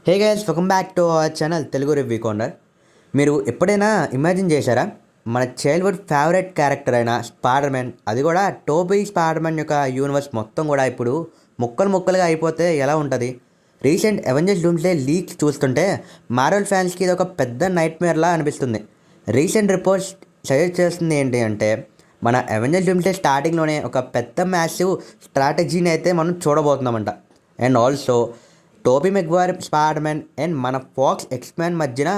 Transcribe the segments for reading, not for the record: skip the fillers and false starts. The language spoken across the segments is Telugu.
Hey guys, welcome back to our channel Telugu review corner. మీరు ఎప్పుడైనా ఇమాజిన్ చేశారా మన చైల్డ్హుడ్ ఫేవరెట్ క్యారెక్టర్ అయిన స్పైడర్ మ్యాన్, అది కూడా టోబీ స్పైడర్ మ్యాన్ యొక్క యూనివర్స్ మొత్తం కూడా ఇప్పుడు ముక్కలు ముక్కలుగా అయిపోతే ఎలా ఉంటుంది? రీసెంట్ అవెంజర్స్ డూమ్స్డే లీక్స్ చూస్తుంటే మార్వెల్ ఫ్యాన్స్కి ఇది ఒక పెద్ద నైట్ మేర్లా అనిపిస్తుంది. రీసెంట్ రిపోర్ట్స్ సజెస్ట్ చేస్తుంది ఏంటి అంటే మన అవెంజర్స్ డూమ్స్డే స్టార్టింగ్లోనే ఒక పెద్ద మ్యాసివ్ స్ట్రాటజీని అయితే మనం చూడబోతున్నామంట. And also Toby Maguire Spider Man and మన ఫాక్స్ ఎక్స్‌మ్యాన్ మధ్యన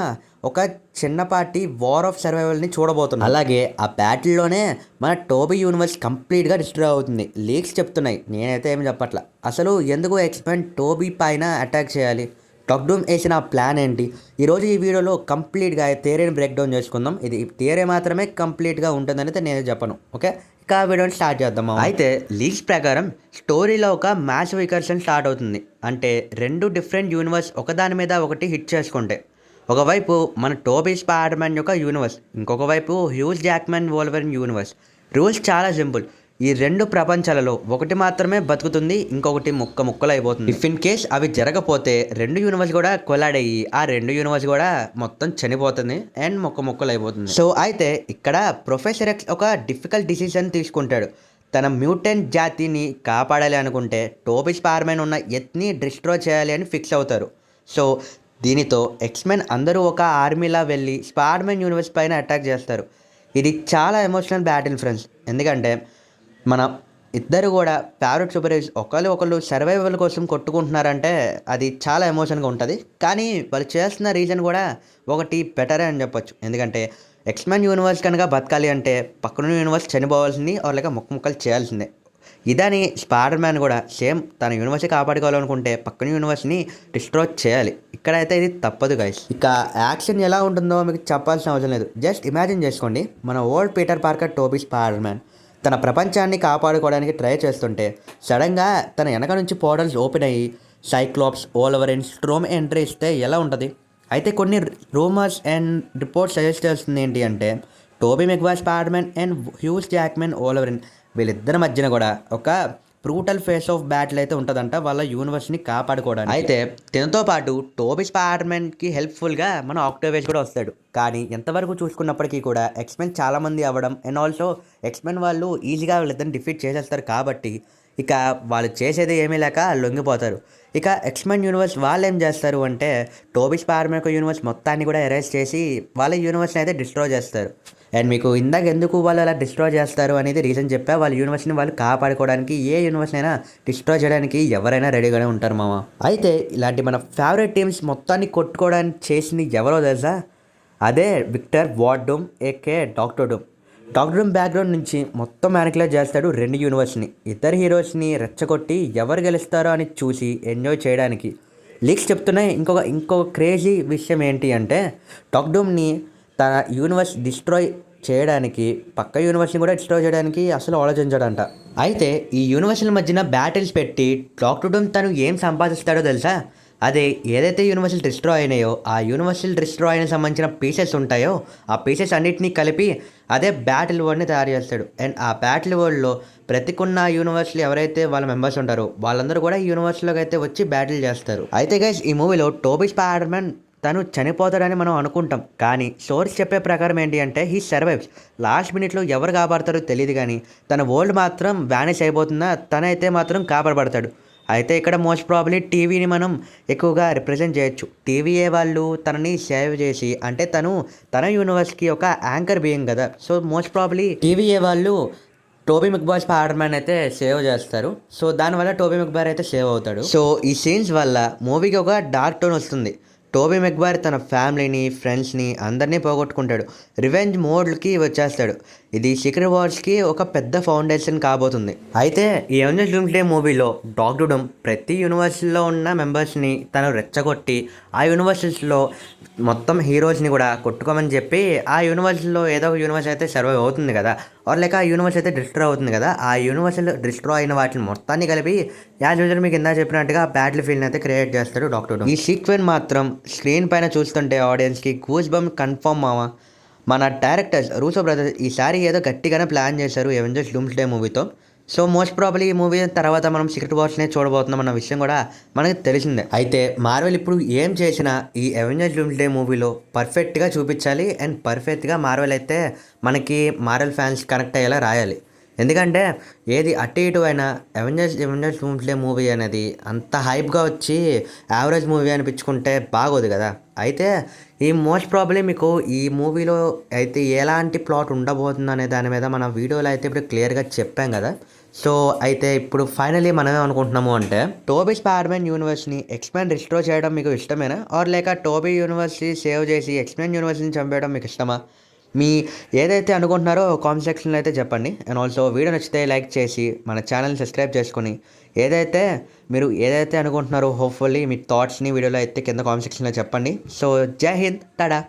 ఒక చిన్నపాటి వార్ ఆఫ్ సర్వైవల్ని చూడబోతున్నాం. అలాగే ఆ బ్యాటిల్లోనే మన టోబీ యూనివర్స్ కంప్లీట్గా డిస్ట్రాయ్ అవుతుంది. లీక్స్ చెప్తున్నాయి, నేనైతే ఏమి చెప్పట్ల. అసలు ఎందుకు ఎక్స్‌మ్యాన్ టోబీ పైన అటాక్ చేయాలి? డాక్టర్ డూమ్ వేసిన ప్లాన్ ఏంటి? ఈరోజు ఈ వీడియోలో కంప్లీట్గా థియరీని బ్రేక్ డౌన్ చేసుకుందాం. ఇది థియరీ మాత్రమే కంప్లీట్గా ఉంటుందని అయితే నేను చెప్పను. ఓకే, ఇక వీడియోని స్టార్ట్ చేద్దాం. అయితే లీక్స్ ప్రకారం స్టోరీలో ఒక మ్యాచ్ వికర్షన్ స్టార్ట్ అవుతుంది. అంటే రెండు డిఫరెంట్ యూనివర్స్ ఒకదాని మీద ఒకటి హిట్ చేసుకుంటే, ఒకవైపు మన టోబీ స్పైడర్ మ్యాన్ యొక్క యూనివర్స్, ఇంకొక వైపు huge Jackman Wolverine universe. Rules చాలా సింపుల్. ఈ రెండు ప్రపంచాలలో ఒకటి మాత్రమే బతుకుతుంది, ఇంకొకటి ముక్కలు అయిపోతుంది. ఇఫ్ ఇన్ కేస్ అవి జరగపోతే రెండు యూనివర్స్ కూడా కొలాడ్ అయ్యి ఆ రెండు యూనివర్స్ కూడా మొత్తం చనిపోతుంది అండ్ ముక్కలు అయిపోతుంది. సో అయితే ఇక్కడ ప్రొఫెసర్ ఎక్స్ ఒక డిఫికల్ట్ డిసిషన్ తీసుకుంటాడు. తన మ్యూటెంట్ జాతిని కాపాడాలి అనుకుంటే టోబీ స్పైడర్ మ్యాన్ ఉన్న ఎత్ని డిస్ట్రాయ్ చేయాలి అని ఫిక్స్ అవుతారు. సో దీనితో ఎక్స్మెన్ అందరూ ఒక ఆర్మీలా వెళ్ళి స్పైడర్ మ్యాన్ యూనివర్స్ పైన అటాక్ చేస్తారు. ఇది చాలా ఎమోషనల్ బ్యాటిల్ ఫ్రెండ్స్. ఎందుకంటే మన ఇద్దరు కూడా ఫేవరెట్ సూపర్ హీరోస్ ఒకళ్ళు సర్వైవల్ కోసం కొట్టుకుంటున్నారంటే అది చాలా ఎమోషన్గా ఉంటుంది. కానీ వాళ్ళు చేస్తున్న రీజన్ కూడా ఒకటి బెటరే అని చెప్పొచ్చు. ఎందుకంటే ఎక్స్‌మ్యాన్ యూనివర్స్ కనుక బతకాలి అంటే పక్కన యూనివర్స్ చనిపోవాల్సింది లేక ముక్కలు చేయాల్సిందే. ఇదని స్పైడర్ మ్యాన్ కూడా సేమ్ తన యూనివర్స్ని కాపాడుకోవాలనుకుంటే పక్కన యూనివర్స్ని డిస్ట్రాయ్ చేయాలి. ఇక్కడైతే ఇది తప్పదు గైస్. ఇక యాక్షన్ ఎలా ఉంటుందో మీకు చెప్పాల్సిన అవసరం లేదు. జస్ట్ ఇమాజిన్ చేసుకోండి, మన old Peter Parker Toby spider man తన ప్రపంచాన్ని కాపాడుకోవడానికి ట్రై చేస్తుంటే సడన్గా తన వెనక నుంచి పోర్టల్స్ ఓపెన్ అయ్యి సైక్లోప్స్, వోల్వరిన్, స్ట్రోమ్ ఎంట్రీ ఇస్తే ఎలా ఉంటుంది? అయితే కొన్ని రూమర్స్ అండ్ రిపోర్ట్స్ సజెస్ట్ చేస్తుంది ఏంటి అంటే Toby Maguire Spider Man and Hugh Jackman Wolverine వీళ్ళిద్దరి మధ్యన కూడా ఒక బ్రూటల్ ఫేస్ ఆఫ్ బ్యాటిల్ అయితే ఉంటుందంట వాళ్ళ యూనివర్స్ని కాపాడుకోవడానికి. అయితే దీంతో పాటు టోబీ స్పైడర్ మ్యాన్కి హెల్ప్ఫుల్గా మన ఆక్టోవేస్ కూడా వస్తాడు. కానీ ఎంతవరకు చూసుకున్నప్పటికీ కూడా ఎక్స్‌మెన్ చాలామంది అవ్వడం అండ్ ఆల్సో ఎక్స్‌మెన్ వాళ్ళు ఈజీగా వీళ్ళిద్దరిని డిఫీట్ చేసేస్తారు. కాబట్టి ఇక వాళ్ళు చేసేది ఏమీ లేక లొంగిపోతారు. ఇక ఎక్స్‌మెన్ యూనివర్స్ వాళ్ళు ఏం చేస్తారు అంటే టోబీ స్పైడర్ మ్యాన్ యొక్క యూనివర్స్ మొత్తాన్ని కూడా ఎరేజ్ చేసి వాళ్ళ యూనివర్స్ని అయితే డిస్ట్రాయ్ చేస్తారు. అండ్ మీకు ఇందాక ఎందుకు వాళ్ళు అలా డిస్ట్రాయ్ చేస్తారు అనేది రీజన్ చెప్పా. వాళ్ళ యూనివర్స్ని వాళ్ళు కాపాడుకోవడానికి ఏ యూనివర్స్ అయినా డిస్ట్రాయ్ చేయడానికి ఎవరైనా రెడీగానే ఉంటారు మామ. అయితే ఇలాంటి మన ఫేవరెట్ టీమ్స్ మొత్తాన్ని కొట్టుకోవడానికి చేసింది ఎవరో తెలుసా? అదే Victor Von Doom AKA doctor Doom. Doctor Doom background నుంచి మొత్తం మ్యానికులేట్ చేస్తాడు రెండు యూనివర్స్ని. ఇద్దరు హీరోస్ని రెచ్చగొట్టి ఎవరు గెలుస్తారో అని చూసి ఎంజాయ్ చేయడానికి. లీక్స్ చెప్తున్నాయి. ఇంకొక క్రేజీ విషయం ఏంటి అంటే డాక్టర్ డూమ్ని తన యూనివర్స్ డిస్ట్రాయ్ చేయడానికి పక్క యూనివర్స్ని కూడా డిస్ట్రాయ్ చేయడానికి అసలు ఆలోచించాడంట. అయితే ఈ యూనివర్స్ల మధ్యన బ్యాటిల్స్ పెట్టి డాక్టర్ డూమ్ తను ఏం సంపాదిస్తాడో తెలుసా? అదే ఏదైతే యూనివర్సల్ డిస్ట్రాయ్ అయినాయో ఆ యూనివర్సల్ డిస్ట్రాయ్ అయిన సంబంధించిన పీసెస్ ఉంటాయో ఆ పీసెస్ అన్నిటినీ కలిపి అదే బ్యాటిల్ వరల్డ్ని తయారు చేస్తాడు. అండ్ ఆ బ్యాటిల్ వరల్డ్లో ప్రతికున్న యూనివర్స్లో ఎవరైతే వాళ్ళ మెంబర్స్ ఉంటారో వాళ్ళందరూ కూడా ఈ యూనివర్స్లోకి అయితే వచ్చి బ్యాటిల్ చేస్తారు. అయితే గైస్, ఈ మూవీలో టోబీ స్పైడర్ మ్యాన్ తను చనిపోతాడని మనం అనుకుంటాం. కానీ సోర్స్ చెప్పే ప్రకారం ఏంటి అంటే హీ సర్వైవ్స్. లాస్ట్ మినిట్లో ఎవరు కాపాడతారో తెలియదు, కానీ తన వరల్డ్ మాత్రం వ్యానిష్ అయిపోతుందా, తనైతే మాత్రం కాపాడబడతాడు. అయితే ఇక్కడ మోస్ట్ ప్రాబ్లీ టీవీని మనం ఎక్కువగా రిప్రజెంట్ చేయొచ్చు. టీవీఏ వాళ్ళు తనని సేవ్ చేసి, అంటే తన యూనివర్స్కి ఒక యాంకర్ బీయింగ్ కదా, సో మోస్ట్ ప్రాబ్లీ టీవీఏ వాళ్ళు టోబీ మెగ్వైర్ స్పైడర్ మ్యాన్ అయితే సేవ్ చేస్తారు. సో దానివల్ల టోబీ మెగ్వైర్ అయితే సేవ్ అవుతాడు. సో ఈ సీన్స్ వల్ల మూవీకి ఒక డార్క్ టోన్ వస్తుంది. టోబీ మెగ్వైర్ తన ఫ్యామిలీని, ఫ్రెండ్స్ని అందరినీ పోగొట్టుకుంటాడు. రివెంజ్ మోడ్కి వచ్చేస్తాడు. ఇది సీక్రెట్ వార్స్కి ఒక పెద్ద ఫౌండేషన్ కాబోతుంది. అయితే ఈ అవెంజర్స్ డూమ్స్డే మూవీలో డాక్టర్ డూమ్ ప్రతి యూనివర్స్లో ఉన్న మెంబర్స్ని తను రెచ్చగొట్టి ఆ యూనివర్సెస్లో మొత్తం హీరోస్ని కూడా కొట్టుకోమని చెప్పి ఆ యూనివర్స్లో ఏదో ఒక యూనివర్స్ అయితే సర్వైవ్ అవుతుంది కదా, లేక ఆ యూనివర్స్ అయితే డిస్ట్రాయ్ అవుతుంది కదా, ఆ యూనివర్స్లో డిస్ట్రాయ్ అయిన వాటిని మొత్తాన్ని కలిపి యాజ్ యూజువల్ మీకు ఇందా చెప్పినట్టుగా బ్యాటిల్ ఫీల్డ్ని అయితే క్రియేట్ చేస్తాడు డాక్టర్ డూమ్. ఈ సీక్వెన్స్ మాత్రం స్క్రీన్ పైన చూస్తుంటే ఆడియన్స్కి గూస్ బంప్ కన్ఫర్మ్ మావా. మన డైరెక్టర్స్ రూసో బ్రదర్స్ ఈసారి ఏదో గట్టిగానే ప్లాన్ చేశారు అవెంజర్స్ డూమ్స్డే మూవీతో. సో మోస్ట్ ప్రాబబ్లీ ఈ మూవీ తర్వాత మనం సీక్రెట్ వార్స్నే చూడబోతున్నాం అన్న విషయం కూడా మనకి తెలిసిందే. అయితే మార్వెల్ ఇప్పుడు ఏం చేసినా ఈ అవెంజర్స్ డూమ్స్డే మూవీలో పర్ఫెక్ట్గా చూపించాలి అండ్ పర్ఫెక్ట్గా మార్వెల్ అయితే మనకి మార్వెల్ ఫ్యాన్స్ కనెక్ట్ అయ్యేలా రాయాలి. ఎందుకంటే ఏది అటు ఇటు అయినా అవెంజర్స్ డూమ్స్డే మూవీ అనేది అంత హైప్గా వచ్చి యావరేజ్ మూవీ అనిపించుకుంటే బాగోదు కదా. అయితే ఈ మోస్ట్ ప్రాబ్లీ మీకు ఈ మూవీలో అయితే ఎలాంటి ప్లాట్ ఉండబోతుంది అనే దాని మీద మన వీడియోలో అయితే ఇప్పుడు క్లియర్గా చెప్పాం కదా. సో అయితే ఇప్పుడు ఫైనలీ మనం ఏమనుకుంటున్నాము అంటే టోబీ స్పైడర్మ్యాన్ యూనివర్స్ని ఎక్స్‌మెన్ రిస్టోర్ చేయడం మీకు ఇష్టమేనా? ఆర్ లేక టోబీ యూనివర్స్‌ని సేవ్ చేసి ఎక్స్‌మెన్ యూనివర్స్‌ని చంపేయడం మీకు ఇష్టమా? మీ ఏదైతే అనుకుంటున్నారో కామెంట్ సెక్షన్లో అయితే చెప్పండి. అండ్ ఆల్సో వీడియో నచ్చితే లైక్ చేసి మన ఛానల్ని సబ్స్క్రైబ్ చేసుకొని ఏదైతే అనుకుంటున్నారో హోప్‌ఫుల్లీ మీ థాట్స్ని వీడియోలో అయితే కింద కామెంట్ సెక్షన్లో చెప్పండి. సో జై హింద్, టాటా.